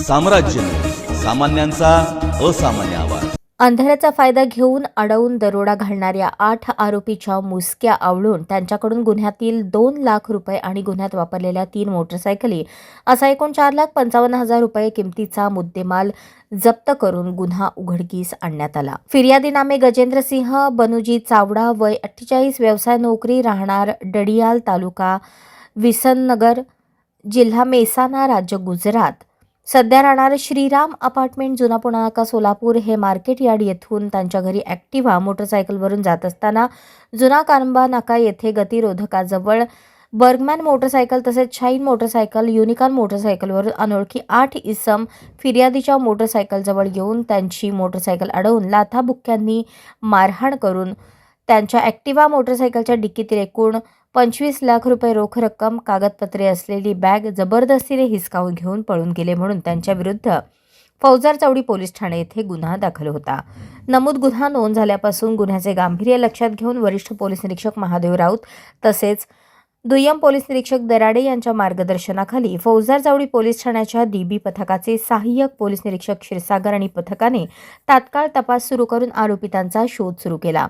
साम्राज्य सामान्यांचा असामान्य आवाज। अंधाराचा फायदा घेऊन अडवून दरोडा घालणाऱ्या 8 आरोपीच्या मुसक्या आवळून त्यांच्याकडून गुन्ह्यातील 2 लाख रुपये आणि गुन्ह्यात वापरलेल्या 3 मोटरसायकली असा एकूण 4,55,000 रुपये किमतीचा मुद्देमाल जप्त करून गुन्हा उघडकीस आणण्यात आला। फिर्यादी नामे गजेंद्र सिंह बनुजी चावडा, वय 48, व्यवसाय नोकरी, राहणार डडियाल, तालुका विसननगर, जिल्हा मेहसाणा, राज्य गुजरात। सध्या राहणार श्रीराम अपार्टमेंट, जुना पुणा नाका, सोलापूर। हे मार्केट यार्ड येथून त्यांच्या घरी ॲक्टिव्हा मोटरसायकलवरून जात असताना जुना कानबा नाका येथे गतिरोधकाजवळ बर्गमॅन मोटरसायकल तसेच शाईन मोटरसायकल, युनिकॉर्न मोटरसायकलवरून अनोळखी 8 इसम फिर्यादीच्या मोटरसायकलजवळ येऊन त्यांची मोटरसायकल अडवून लाथाबुक्क्यांनी मारहाण करून त्यांच्या ॲक्टिव्हा मोटरसायकलच्या डिक्कीतील एकूण 25 लाख रुपये रोख रक्कम, कागदपत्रे असलेली बॅग जबरदस्तीने हिसकावून घेऊन पळून गेले म्हणून त्यांच्या विरुद्ध फौजदार चौडी पोलीस ठाणे येथे गुन्हा दाखल होता। नमूद गुन्हा नोंद झाल्यापासून गुन्ह्याचे गांभीर्य लक्षात घेऊन वरिष्ठ पोलीस निरीक्षक महादेव राऊत तसेच दुय्यम पोलीस निरीक्षक दराडे यांच्या मार्गदर्शनाखाली फौजदार चौडी पोलीस ठाण्याच्या DB पथकाचे सहाय्यक पोलीस निरीक्षक क्षीरसागर आणि पथकाने तात्काळ तपास सुरू करून आरोपितांचा शोध सुरू केला।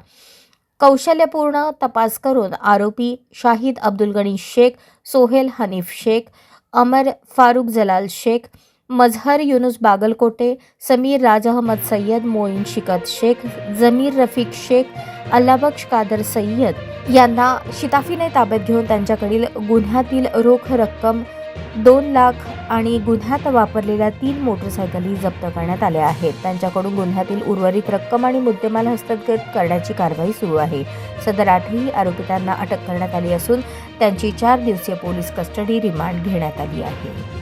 कौशल्यपूर्ण तपास करून आरोपी शाहिद अब्दुल गनी शेख, सोहेल हनीफ शेख, अमर फारूक जलाल शेख, मजहर युनुस बागलकोटे, समीर राज अहमद सय्यद, मोईन शिकत शेख, जमीर रफीक शेख, अल्लाबख्श कादर सय्यद यांना शिताफीने ताब्यात घेऊन त्यांच्याकडील गुन्ह्यातील रोख रक्कम 2 लाख आणि गुन्ह्यात वापरलेल्या 3 मोटरसायकली जप्त करण्यात आल्या आहेत। त्यांच्याकडून गुन्ह्यातील उर्वरित रक्कम आणि मुद्देमाल हस्तगत करण्याची कारवाई सुरू आहे। सदर 8ही आरोपितांना अटक करण्यात आली असून त्यांची 4 दिवसीय पोलीस कस्टडी रिमांड घेण्यात आली आहे।